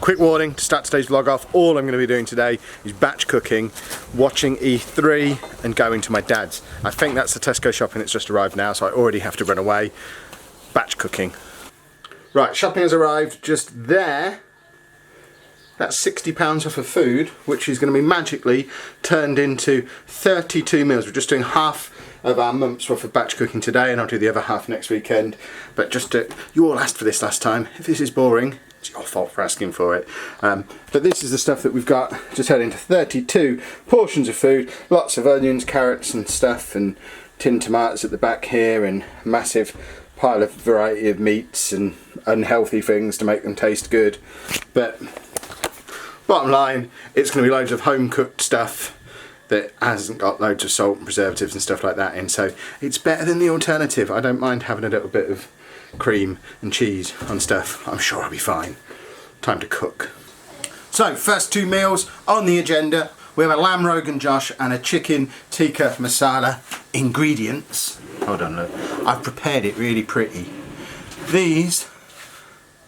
Quick warning to start today's vlog off, all I'm going to be doing today is batch cooking, watching E3 and going to my dad's. I think that's the Tesco shopping that's just arrived now, so I already have to run away. Batch cooking. Right, shopping has arrived just there. That's £60 off of food, which is going to be magically turned into 32 meals. We're just doing half of our month's worth of batch cooking today, and I'll do the other half next weekend. But just to, you all asked for this last time. If this is boring, it's your fault for asking for it. But this is the stuff that we've got. Just turned into 32 portions of food. Lots of onions, carrots and stuff, and tinned tomatoes at the back here, and massive pile of variety of meats and unhealthy things to make them taste good. But bottom line, it's going to be loads of home cooked stuff that hasn't got loads of salt and preservatives and stuff like that in, so it's better than the alternative. I don't mind having a little bit of cream and cheese on stuff. I'm sure I'll be fine. Time to cook. So first two meals on the agenda, we have a lamb rogan josh and a chicken tikka masala. Ingredients, hold on, look, I've prepared it really pretty. These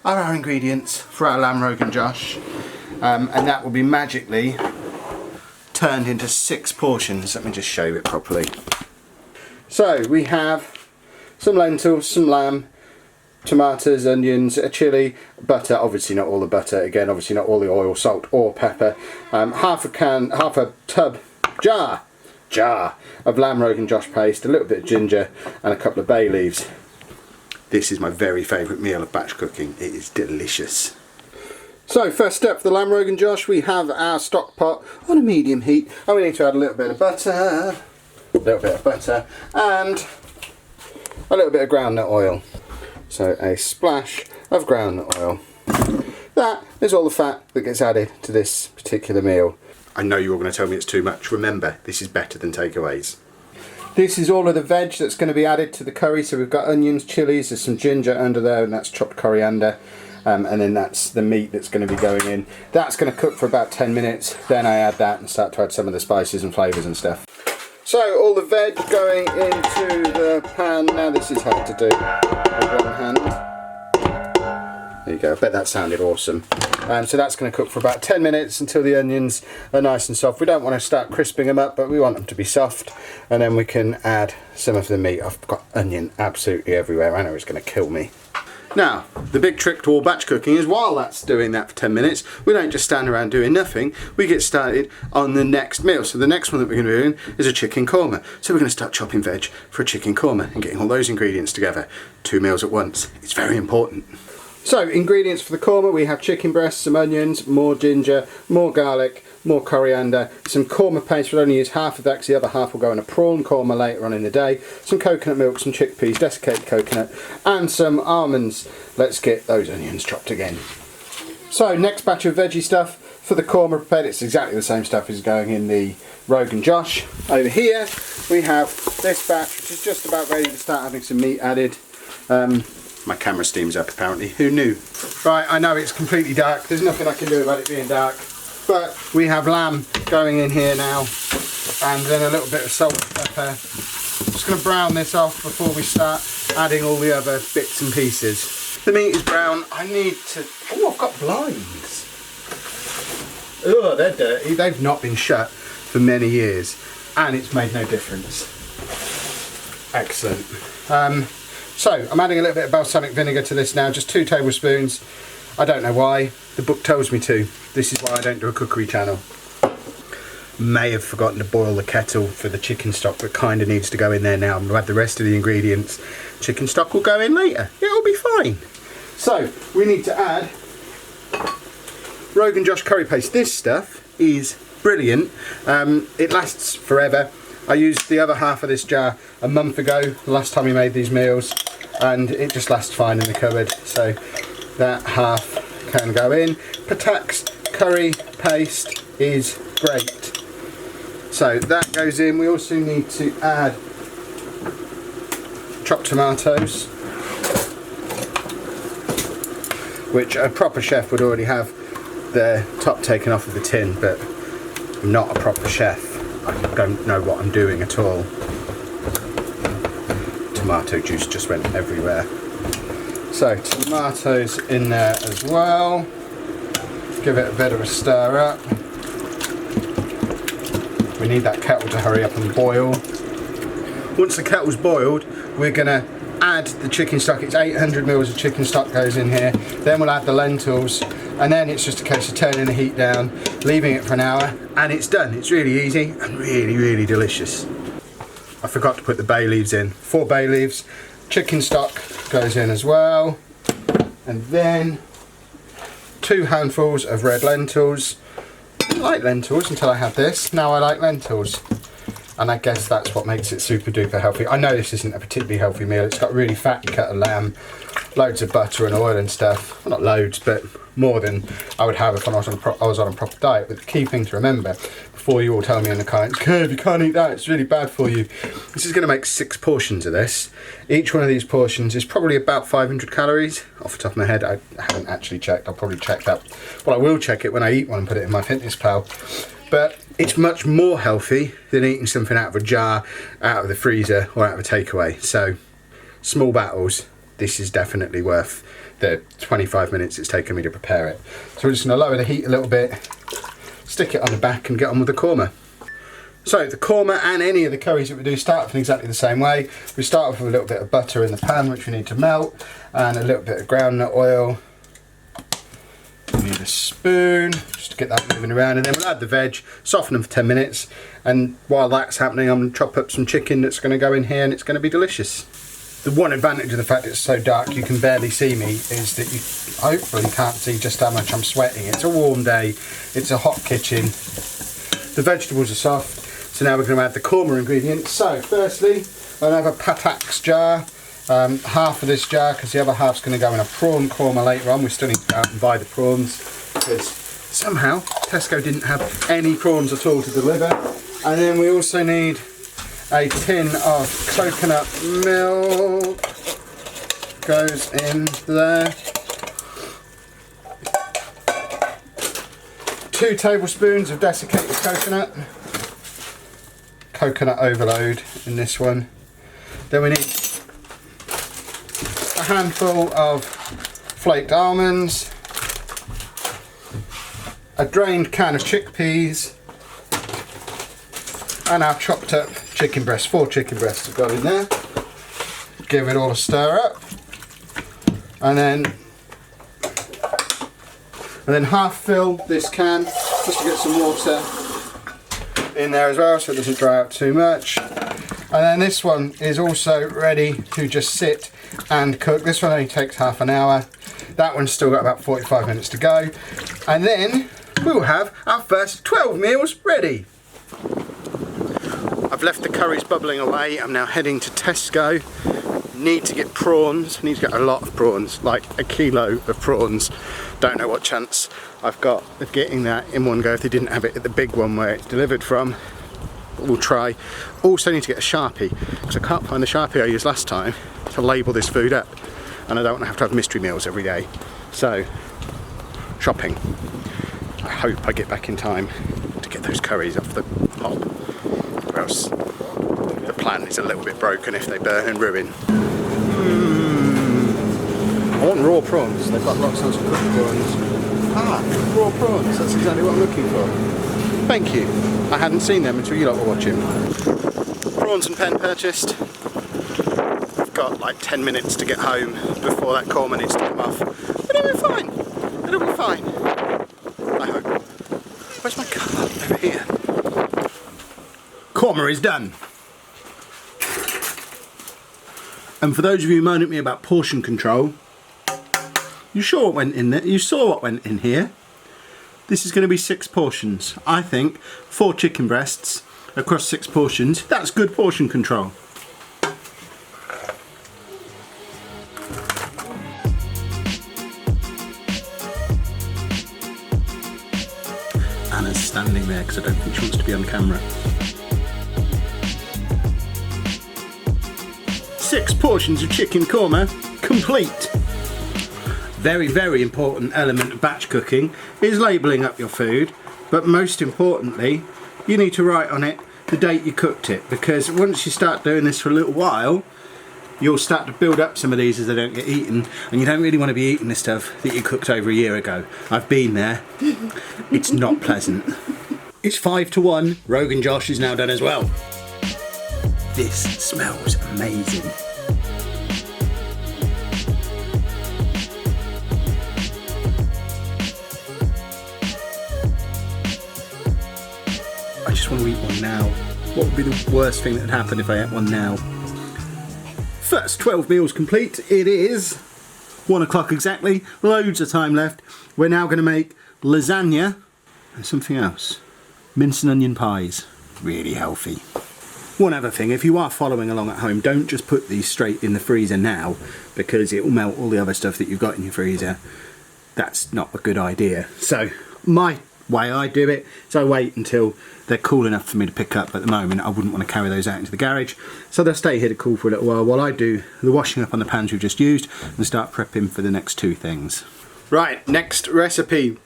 are our ingredients for our lamb rogan josh, and that will be magically turned into 6 portions. Let me just show you it properly. So we have some lentils, some lamb, tomatoes, onions, a chilli, butter, obviously not all the butter, again obviously not all the oil, salt or pepper, half a jar of lamb rogan josh paste, a little bit of ginger and a couple of bay leaves. This is my very favourite meal of batch cooking. It is delicious. So first step for the lamb rogan josh, we have our stock pot on a medium heat, and we need to add a little bit of butter, and a little bit of groundnut oil. So a splash of groundnut oil. That is all the fat that gets added to this particular meal. I know you're all going to tell me it's too much. Remember, this is better than takeaways. This is all of the veg that's going to be added to the curry. So we've got onions, chilies, there's some ginger under there, and that's chopped coriander. And then that's the meat that's going to be going in. That's going to cook for about 10 minutes. Then I add that and start to add some of the spices and flavours and stuff. So all the veg going into the pan. Now this is hard to do with one hand. There you go, I bet that sounded awesome. So that's going to cook for about 10 minutes until the onions are nice and soft. We don't want to start crisping them up, but we want them to be soft. And then we can add some of the meat. I've got onion absolutely everywhere. I know it's going to kill me. Now, the big trick to all batch cooking is while that's doing that for 10 minutes, we don't just stand around doing nothing, we get started on the next meal. So the next one that we're going to be doing is a chicken korma. So we're going to start chopping veg for a chicken korma and getting all those ingredients together. 2 meals at once. It's very important. So, ingredients for the korma, we have chicken breasts, some onions, more ginger, more garlic, more coriander, some korma paste. We'll only use half of that because the other half will go in a prawn korma later on in the day, some coconut milk, some chickpeas, desiccated coconut, and some almonds. Let's get those onions chopped again. So, next batch of veggie stuff for the korma prepared. It's exactly the same stuff as going in the rogan josh. Over here, we have this batch, which is just about ready to start having some meat added. My camera steams up apparently, who knew? Right, I know it's completely dark, there's nothing I can do about it being dark, but we have lamb going in here now, and then a little bit of salt and pepper. Just going to brown this off before we start adding all the other bits and pieces. The meat is brown, I need to, oh, I've got blinds. Oh, they're dirty, they've not been shut for many years, and it's made no difference. Excellent. So, I'm adding a little bit of balsamic vinegar to this now, just 2 tablespoons. I don't know why, the book tells me to. This is why I don't do a cookery channel. May have forgotten to boil the kettle for the chicken stock, but kind of needs to go in there now. I'm going to add the rest of the ingredients. Chicken stock will go in later, it'll be fine. So, we need to add rogan josh curry paste. This stuff is brilliant, it lasts forever. I used the other half of this jar a month ago, the last time we made these meals, and it just lasts fine in the cupboard. So that half can go in. Patak's curry paste is great. So that goes in. We also need to add chopped tomatoes, which a proper chef would already have the top taken off of the tin, but I'm not a proper chef. I don't know what I'm doing at all. Tomato juice just went everywhere. So tomatoes in there as well. give it a bit of a stir up. We need that kettle to hurry up and boil. Once the kettle's boiled, we're going to add the chicken stock. It's 800 mils of chicken stock goes in here. Then we'll add the lentils, and then it's just a case of turning the heat down, leaving it for an hour, and it's done. It's really easy and really, really delicious. I forgot to put the bay leaves in. 4 bay leaves. Chicken stock goes in as well. And then 2 handfuls of red lentils. I didn't like lentils until I had this. Now I like lentils. And I guess that's what makes it super duper healthy. I know this isn't a particularly healthy meal. It's got really fatty cut of lamb, loads of butter and oil and stuff. Well, not loads, but more than I would have if I was on a proper diet. But the key thing to remember, before you all tell me in the comments, Kev, you can't eat that, it's really bad for you. This is going to make 6 portions of this. Each one of these portions is probably about 500 calories. Off the top of my head, I haven't actually checked. I'll probably check that. Well, I will check it when I eat one and put it in my fitness pal. But it's much more healthy than eating something out of a jar, out of the freezer, or out of a takeaway. So, small battles, this is definitely worth the 25 minutes it's taken me to prepare it. So we're just going to lower the heat a little bit, stick it on the back and get on with the korma. So the korma and any of the curries that we do start off in exactly the same way. We start off with a little bit of butter in the pan, which we need to melt, and a little bit of groundnut oil. We need a spoon just to get that moving around, and then we'll add the veg, soften them for 10 minutes, and while that's happening I'm going to chop up some chicken that's going to go in here, and it's going to be delicious. The one advantage of the fact it's so dark you can barely see me is that you hopefully can't see just how much I'm sweating. It's a warm day, it's a hot kitchen, the vegetables are soft, so now we're going to add the korma ingredients. So firstly, I'll have a patax jar. Half of this jar, because the other half's going to go in a prawn korma later on. We still need to go out and buy the prawns, because somehow Tesco didn't have any prawns at all to deliver. And then we also need a tin of coconut milk, goes in there. 2 tablespoons of desiccated coconut overload in this one. Then we need a handful of flaked almonds, a drained can of chickpeas, and our chopped up chicken breast. 4 chicken breasts have gone in there. Give it all a stir up, and then half fill this can just to get some water in there as well so it doesn't dry out too much. And then this one is also ready to just sit and cook. This one only takes half an hour. That one's still got about 45 minutes to go. And then we'll have our first 12 meals ready. I've left the curries bubbling away. I'm now heading to Tesco. Need to get prawns. Need to get a lot of prawns, like a kilo of prawns. Don't know what chance I've got of getting that in one go if they didn't have it at the big one where it's delivered from. We'll try. Also need to get a Sharpie, because I can't find the Sharpie I used last time to label this food up, and I don't want to have to have mystery meals every day. So, shopping. I hope I get back in time to get those curries off the hob, or else the plan is a little bit broken if they burn and ruin. I want raw prawns. They've got lots of cooked prawns. Raw prawns. That's exactly what I'm looking for. Thank you. I hadn't seen them until you lot were watching. Prawns and pen purchased. I've got like 10 minutes to get home before that korma needs to come off. But it'll be fine. It'll be fine. I hope. Where's my car? Over here. Korma is done. And for those of you who moan at me about portion control, you saw what went in there. You saw what went in here. This is going to be 6 portions. I think 4 chicken breasts across 6 portions. That's good portion control. Anna's standing there because I don't think she wants to be on camera. 6 portions of chicken korma complete. Very, very important element of batch cooking is labelling up your food, but most importantly, you need to write on it the date you cooked it, because once you start doing this for a little while, you'll start to build up some of these as they don't get eaten, and you don't really want to be eating the stuff that you cooked over a year ago. I've been there. It's not pleasant. It's 5-1. Rogan Josh is now done as well. This smells amazing. I just want to eat one now. What would be the worst thing that would happen if I ate one now? First 12 meals complete. It is 1 o'clock exactly. Loads of time left. We're now going to make lasagna and something else. Mince and onion pies. Really healthy. One other thing, if you are following along at home, don't just put these straight in the freezer now, because it will melt all the other stuff that you've got in your freezer. That's not a good idea. So my way I do it is I wait until they're cool enough for me to pick up. At the moment I wouldn't want to carry those out into the garage, so they'll stay here to cool for a little while I do the washing up on the pans we've just used and start prepping for the next two things. Right, next recipe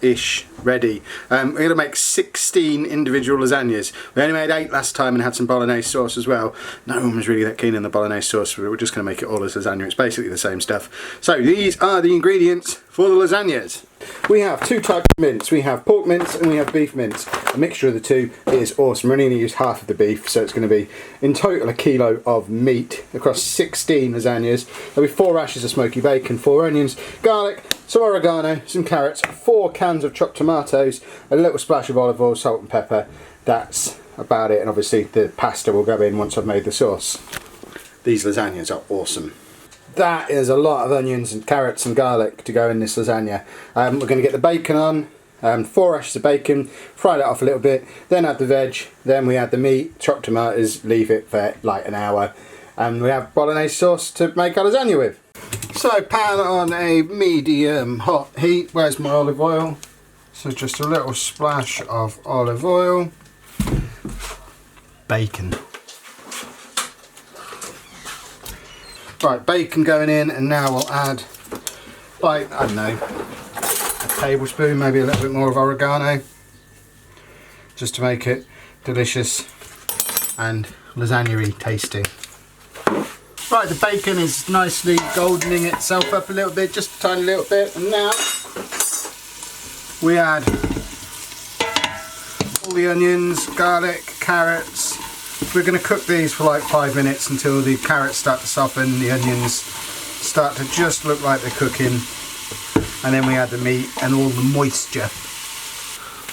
ish ready. We're going to make 16 individual lasagnas. We only made 8 last time and had some bolognese sauce as well. No one was really that keen on the bolognese sauce, so we're just going to make it all as lasagna. It's basically the same stuff. So these are the ingredients for the lasagnas. We have 2 types of mince. We have pork mince and we have beef mince. A mixture of the two is awesome. We're only going to use half of the beef, so it's going to be in total a kilo of meat across 16 lasagnas. There'll be 4 rashers of smoky bacon, 4 onions, garlic, some oregano, some carrots, 4 cans of chopped tomatoes, a little splash of olive oil, salt and pepper. That's about it, and obviously the pasta will go in once I've made the sauce. These lasagnas are awesome. That is a lot of onions and carrots and garlic to go in this lasagna. We're going to get the bacon on, 4 rashers of bacon, fry that off a little bit, then add the veg, then we add the meat, chopped tomatoes, leave it for like an hour, and we have bolognese sauce to make our lasagna with. So pan on a medium hot heat. Where's my olive oil? So just a little splash of olive oil. Bacon. Right, bacon going in, and now we'll add, like, I don't know, a tablespoon, maybe a little bit more of oregano, just to make it delicious and lasagna-y tasting. Right, the bacon is nicely goldening itself up a little bit, just a tiny little bit, and now we add all the onions, garlic, carrots. We're going to cook these for like 5 minutes until the carrots start to soften, the onions start to just look like they're cooking, and then we add the meat and all the moisture.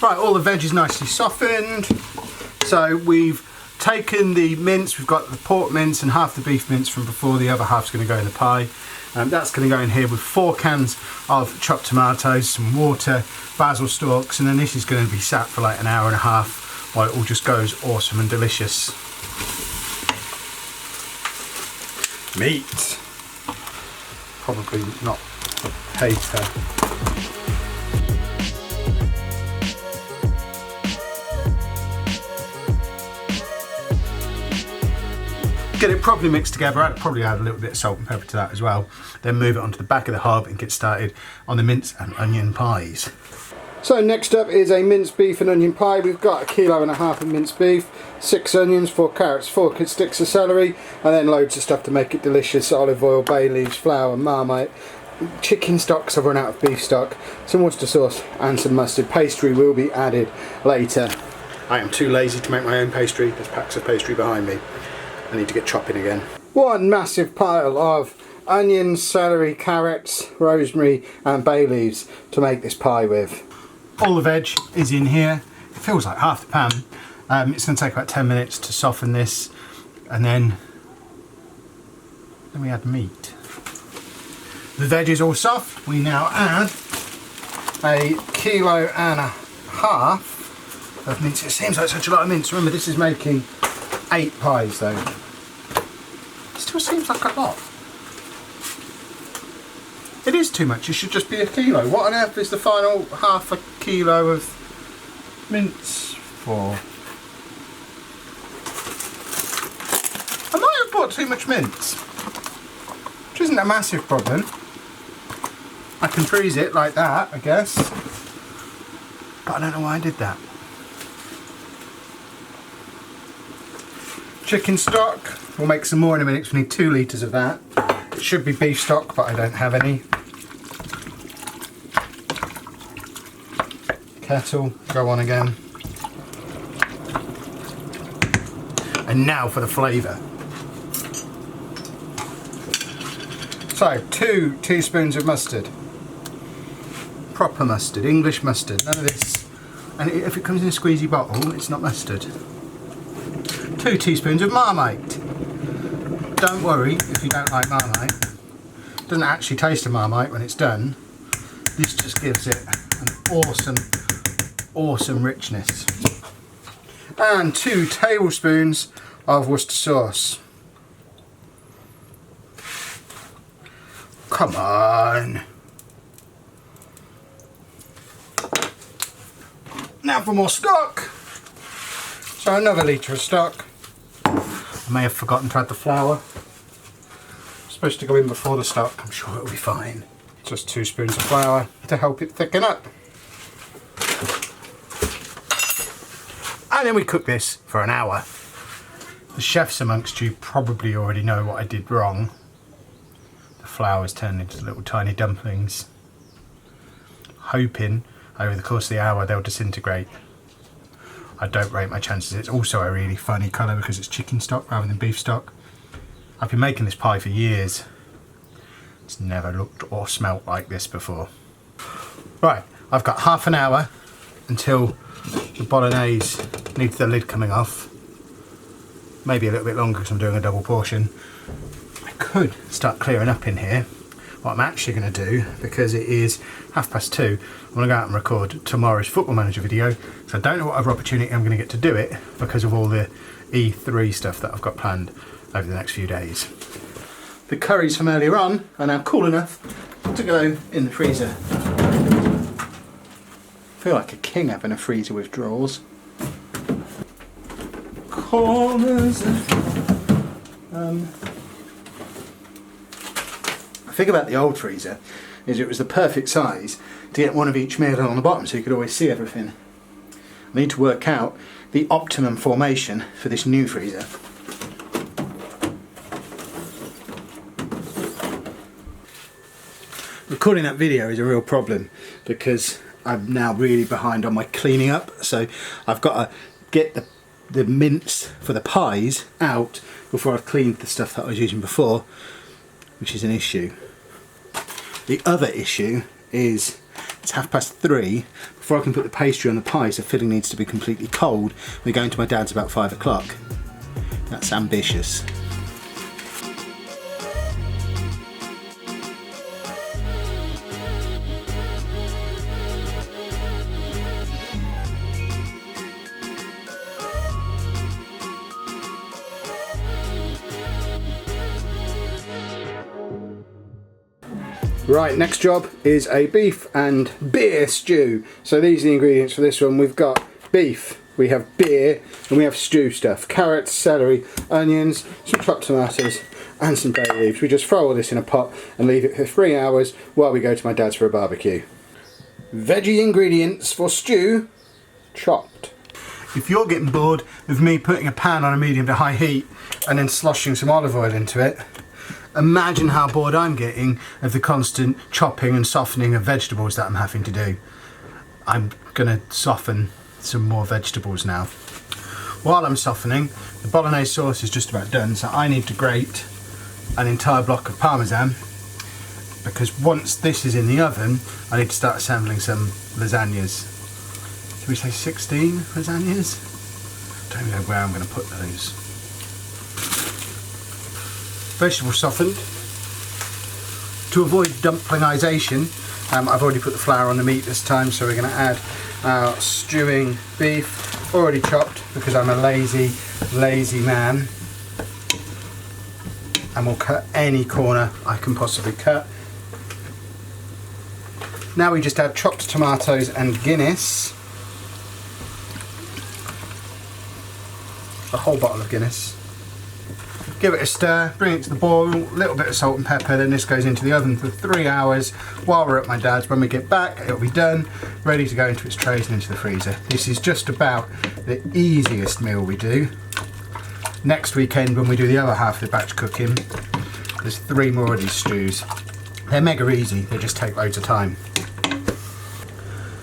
Right, all the veg is nicely softened, so we've taken the mince. We've got the pork mince and half the beef mince from before. The other half's going to go in the pie. That's going to go in here with 4 cans of chopped tomatoes, some water, basil stalks, and then this is going to be sat for like an hour and a half while it all just goes awesome and delicious. Meat. Probably not potato. Get it properly mixed together. I'd probably add a little bit of salt and pepper to that as well. Then move it onto the back of the hob and get started on the mince and onion pies. So next up is a minced beef and onion pie. We've got 1.5 kilos of minced beef, 6 onions, 4 carrots, 4 sticks of celery, and then loads of stuff to make it delicious. Olive oil, bay leaves, flour, marmite, chicken stock, because I've run out of beef stock, some Worcester sauce and some mustard. Pastry will be added later. I am too lazy to make my own pastry. There's packs of pastry behind me. I need to get chopping again. One massive pile of onions, celery, carrots, rosemary and bay leaves to make this pie with. All the veg is in here. It feels like half the pan. It's going to take about 10 minutes to soften this, and then we add meat. The veg is all soft. We now add 1.5 kilos of mince. It seems like such a lot of mince. Remember, this is making 8 pies though. It still seems like a lot. It is too much. It should just be 1 kilo. What on earth is the final 1/2 kilo of mince for? I might have bought too much mince, which isn't a massive problem. I can freeze it like that, I guess, but I don't know why I did that. Chicken stock, we'll make some more in a minute because we need 2 litres of that. It should be beef stock, but I don't have any. Kettle, go on again. And now for the flavour. So, 2 teaspoons of mustard. Proper mustard, English mustard, none of this. And if it comes in a squeezy bottle, it's not mustard. 2 teaspoons of Marmite. Don't worry if you don't like Marmite. It doesn't actually taste of Marmite when it's done. This just gives it an awesome richness. And 2 tablespoons of Worcester sauce. Come on. Now for more stock. So another litre of stock. I may have forgotten to add the flour. It's supposed to go in before the stock. I'm sure it'll be fine. Just 2 spoons of flour to help it thicken up. And then we cook this for an hour. The chefs amongst you probably already know what I did wrong. The flour's turned into little tiny dumplings. Hoping over the course of the hour they'll disintegrate. I don't rate my chances. It's also a really funny colour because it's chicken stock rather than beef stock. I've been making this pie for years. It's never looked or smelt like this before. Right, I've got half an hour until the bolognese needs the lid coming off. Maybe a little bit longer because I'm doing a double portion. I could start clearing up in here. What I'm actually going to do, because it is 2:30, I'm going to go out and record tomorrow's Football Manager video. So I don't know what other opportunity I'm going to get to do it because of all the E3 stuff that I've got planned over the next few days. The curries from earlier on are now cool enough to go in the freezer. I feel like a king having a freezer with drawers. Corners The thing about the old freezer is it was the perfect size to get one of each meal on the bottom so you could always see everything. I need to work out the optimum formation for this new freezer. Recording that video is a real problem because I'm now really behind on my cleaning up, so I've got to get the mince for the pies out before I've cleaned the stuff that I was using before, which is an issue. The other issue is it's 3:30 before I can put the pastry on the pie, so filling needs to be completely cold. We're going to my dad's about 5 o'clock. That's ambitious. Right, next job is a beef and beer stew. So these are the ingredients for this one. We've got beef, we have beer, and we have stew stuff. Carrots, celery, onions, some chopped tomatoes, and some bay leaves. We just throw all this in a pot and leave it for 3 hours while we go to my dad's for a barbecue. Veggie ingredients for stew, chopped. If you're getting bored of me putting a pan on a medium to high heat and then sloshing some olive oil into it, imagine how bored I'm getting of the constant chopping and softening of vegetables that I'm having to do. I'm gonna soften some more vegetables now. While I'm softening, the bolognese sauce is just about done, so I need to grate an entire block of parmesan, because once this is in the oven, I need to start assembling some lasagnas. Should we say 16 lasagnas? I don't know where I'm gonna put those. Vegetables softened. To avoid dumplingization, I've already put the flour on the meat this time, so we're going to add our stewing beef, already chopped because I'm a lazy man. And we'll cut any corner I can possibly cut. Now we just add chopped tomatoes and Guinness. A whole bottle of Guinness. Give it a stir, bring it to the boil, a little bit of salt and pepper, then this goes into the oven for 3 hours while we're at my dad's. When we get back, it'll be done, ready to go into its trays and into the freezer. This is just about the easiest meal we do. next weekend when we do the other half of the batch cooking, there's 3 more of these stews. They're mega easy, they just take loads of time.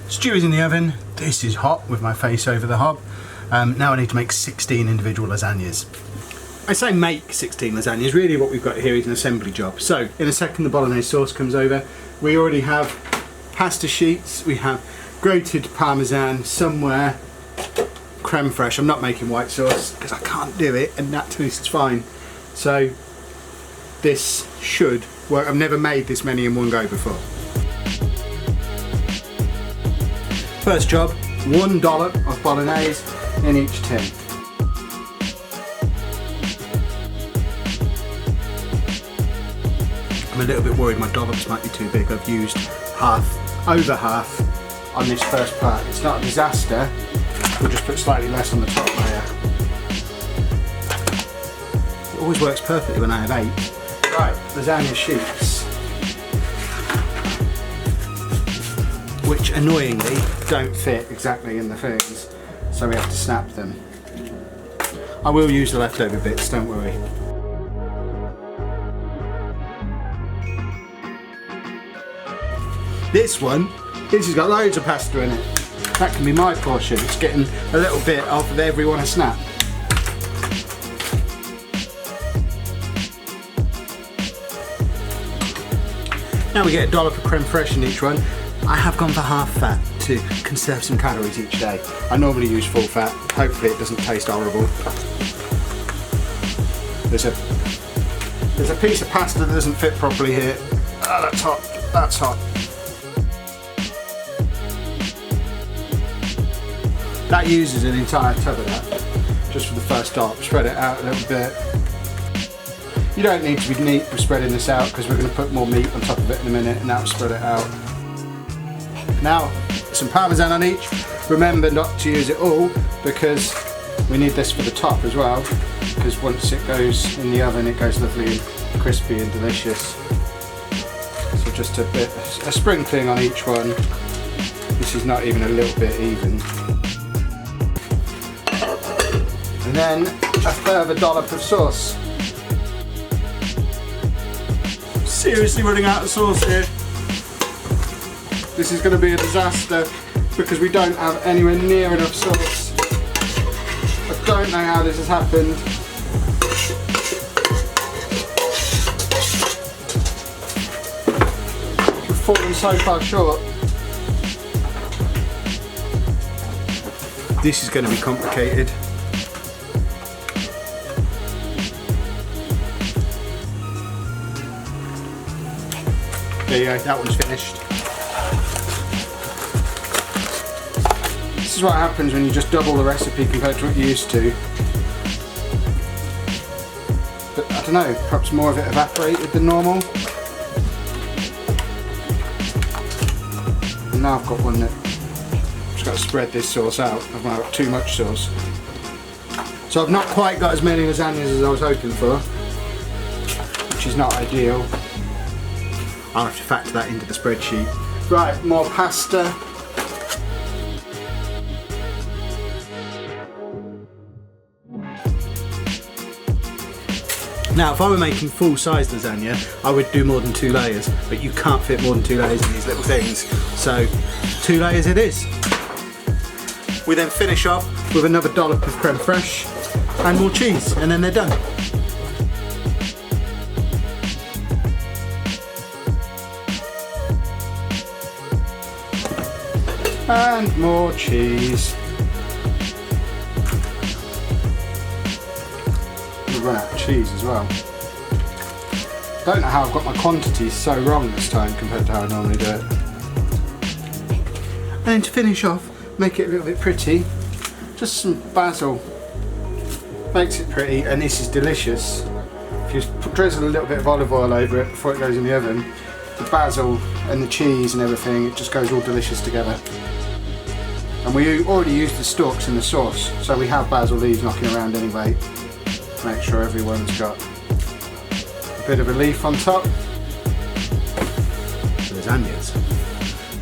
Stew is in the oven. This is hot with my face over the hob. Now I need to make 16 individual lasagnas. I say make 16 lasagnas, really what we've got here is an assembly job. So in a second the bolognese sauce comes over. We already have pasta sheets, we have grated parmesan somewhere, creme fraiche. I'm not making white sauce because I can't do it and that tastes fine. So this should work. I've never made this many in one go before. First job, 1 dollop of bolognese in each tin. I'm a little bit worried my dollops might be too big. I've used over half on this first part. It's not a disaster, we'll just put slightly less on the top layer. It always works perfectly when I have 8. Right, lasagna sheets, which annoyingly don't fit exactly in the things, so we have to snap them. I will use the leftover bits, don't worry. This has got loads of pasta in it. That can be my portion. It's getting a little bit off of every one I snap. Now we get a dollop of creme fraiche in each one. I have gone for half fat to conserve some calories each day. I normally use full fat. Hopefully it doesn't taste horrible. There's a piece of pasta that doesn't fit properly here. Oh, that's hot. That's hot. That uses an entire tub of that, just for the first dollop. Spread it out a little bit. You don't need to be neat with spreading this out because we're going to put more meat on top of it in a minute and that'll spread it out. Now, some parmesan on each. Remember not to use it all because we need this for the top as well, because once it goes in the oven it goes lovely and crispy and delicious. So just a sprinkling on each one. This is not even a little bit even. And then a further dollop of sauce. Seriously running out of sauce here. This is going to be a disaster because we don't have anywhere near enough sauce. I don't know how this has happened. We've fallen so far short. This is going to be complicated. There you go, that one's finished. This is what happens when you just double the recipe compared to what you used to. But I don't know, perhaps more of it evaporated than normal. And now I've got one that I've just got to spread this sauce out. I've got too much sauce. So I've not quite got as many lasagnas as I was hoping for, which is not ideal. I'll have to factor that into the spreadsheet. Right, more pasta. Now, if I were making full-size lasagna, I would do more than 2 layers, but you can't fit more than 2 layers in these little things. So, 2 layers it is. We then finish off with another dollop of creme fraiche and more cheese, and then they're done. And more cheese. We've run out of cheese as well. Don't know how I've got my quantities so wrong this time compared to how I normally do it. And then to finish off, make it a little bit pretty, just some basil. Makes it pretty, and this is delicious. If you drizzle a little bit of olive oil over it before it goes in the oven, the basil and the cheese and everything, it just goes all delicious together. And we already used the stalks in the sauce, so we have basil leaves knocking around anyway. Make sure everyone's got a bit of a leaf on top. Lasagnas.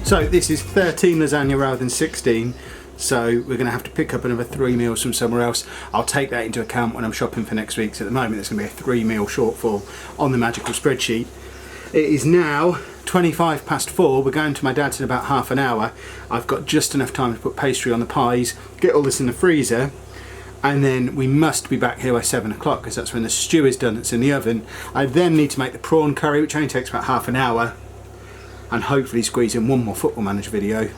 So this is 13 lasagna rather than 16. So we're going to have to pick up another 3 meals from somewhere else. I'll take that into account when I'm shopping for next week. So at the moment there's going to be a 3 meal shortfall on the magical spreadsheet. It is now 25 past 4. We're going to my dad's in about half an hour. I've got just enough time to put pastry on the pies, get all this in the freezer, and then we must be back here by 7 o'clock because that's when the stew is done that's in the oven. I then need to make the prawn curry, which only takes about half an hour, and hopefully squeeze in one more Football Manager video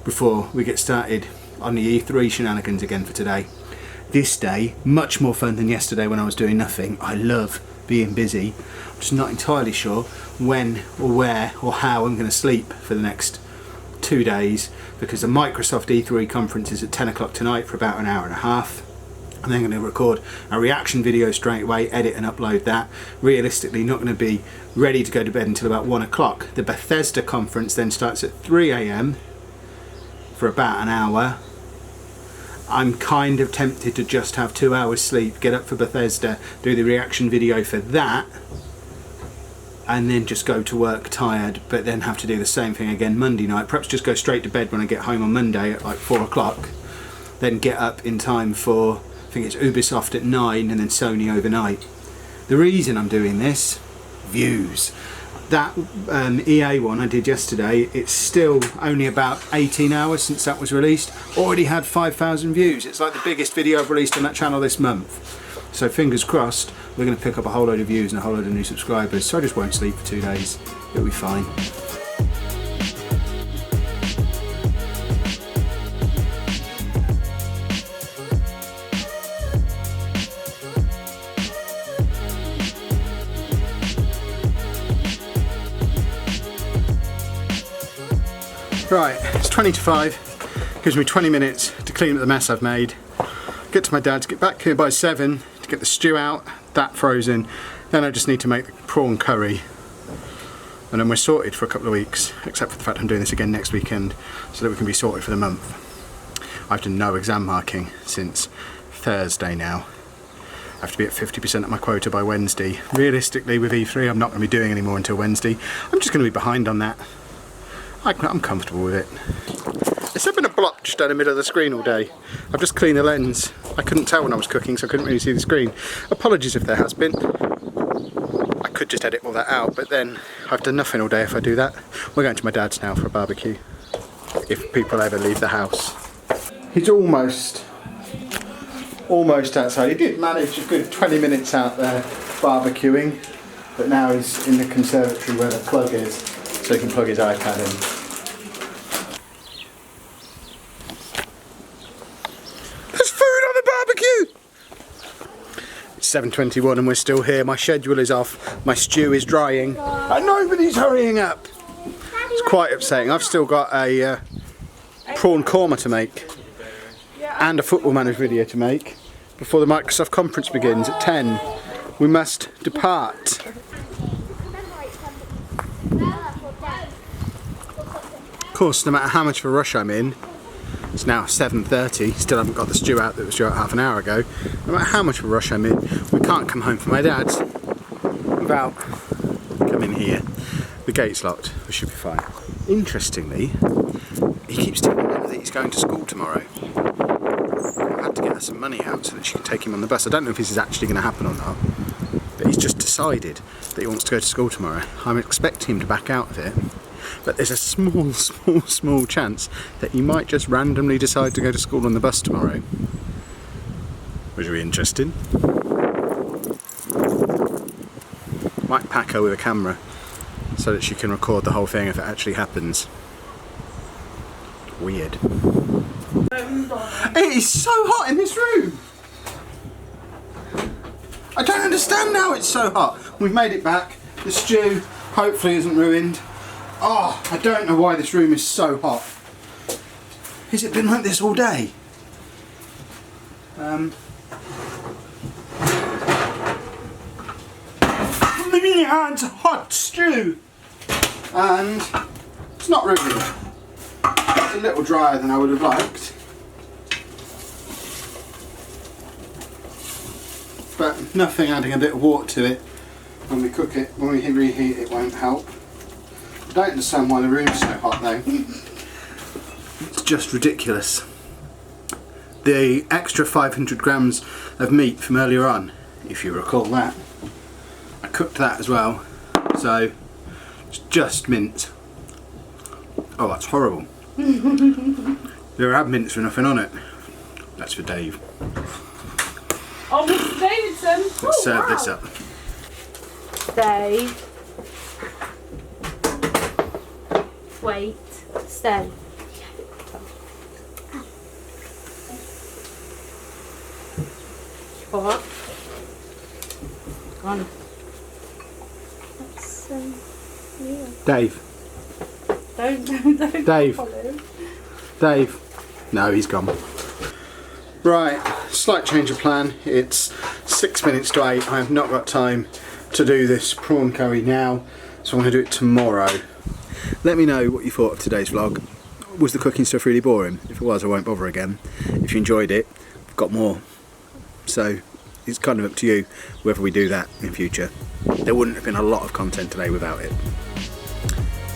before we get started on the E3 shenanigans again for today. This day, much more fun than yesterday when I was doing nothing. I love being busy. I'm just not entirely sure when or where or how I'm going to sleep for the next 2 days, because the Microsoft E3 conference is at 10 o'clock tonight for about an hour and a half. I'm then going to record a reaction video straight away, edit and upload that. Realistically not going to be ready to go to bed until about 1 o'clock. The Bethesda conference then starts at 3 AM for about an hour. I'm kind of tempted to just have 2 hours sleep, get up for Bethesda, do the reaction video for that, and then just go to work tired, but then have to do the same thing again Monday night. Perhaps just go straight to bed when I get home on Monday at like 4 o'clock, then get up in time for, I think it's Ubisoft at 9 and then Sony overnight. The reason I'm doing this, views. That EA one I did yesterday, it's still only about 18 hours since that was released, already had 5,000 views. It's like the biggest video I've released on that channel this month. So fingers crossed, we're going to pick up a whole load of views and a whole load of new subscribers. So I just won't sleep for 2 days, it'll be fine. Right, it's 20 to 5, gives me 20 minutes to clean up the mess I've made, get to my dad's, get back here by 7 to get the stew out, that frozen, then I just need to make the prawn curry, and then we're sorted for a couple of weeks, except for the fact I'm doing this again next weekend so that we can be sorted for the month. I've done no exam marking since Thursday now. I have to be at 50% of my quota by Wednesday. Realistically with E3 I'm not going to be doing any more until Wednesday. I'm just going to be behind on that. I'm comfortable with it. Has there been a blotch just down the middle of the screen all day? I've just cleaned the lens. I couldn't tell when I was cooking, so I couldn't really see the screen. Apologies if there has been. I could just edit all that out, but then I've done nothing all day if I do that. We're going to my dad's now for a barbecue, if people ever leave the house. He's almost outside. He did manage a good 20 minutes out there barbecuing, but now he's in the conservatory where the plug is, so he can plug his iPad in. There's food on the barbecue! It's 7:21 and we're still here. My schedule is off. My stew is drying. And nobody's hurrying up. It's quite upsetting. I've still got a prawn korma to make and a Football Manager video to make before the Microsoft conference begins at 10. We must depart. Of course, no matter how much of a rush I'm in, it's now 7:30, still haven't got the stew out that was due out half an hour ago. No matter how much of a rush I'm in, we can't come home from my dad's without coming here. The gate's locked, we should be fine. Interestingly, he keeps telling me that he's going to school tomorrow. I had to get her some money out so that she can take him on the bus. I don't know if this is actually going to happen or not, but he's just decided that he wants to go to school tomorrow. I'm expecting him to back out of it. But there's a small chance that he might just randomly decide to go to school on the bus tomorrow. Which will be interesting. Might pack her with a camera so that she can record the whole thing if it actually happens. Weird. It is so hot in this room! I don't understand how it's so hot. We've made it back. The stew hopefully isn't ruined. Oh, I don't know why this room is so hot. Has it been like this all day? It's a hot stew. And it's not ruined. It's a little drier than I would have liked. But nothing adding a bit of water to it when we cook it, when we reheat it won't help. I don't understand why the room's so hot though. It's just ridiculous. the extra 500 grams of meat from earlier on, if you recall that. I cooked that as well, so it's just mince. Oh, that's horrible. You ever had mince with nothing on it? That's for Dave. Oh, Mr. Davidson! Let's serve this up. Dave. Wait. Stay. What? Go on. That's, yeah. Dave. Don't. Dave. Follow. Dave. No, he's gone. Right, slight change of plan. It's 6 minutes to 8. I have not got time to do this prawn curry now, so I'm going to do it tomorrow. Let me know what you thought of today's vlog. Was the cooking stuff really boring? If it was, I won't bother again. If you enjoyed it, I've got more. So it's kind of up to you whether we do that in future. There wouldn't have been a lot of content today without it.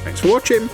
Thanks for watching.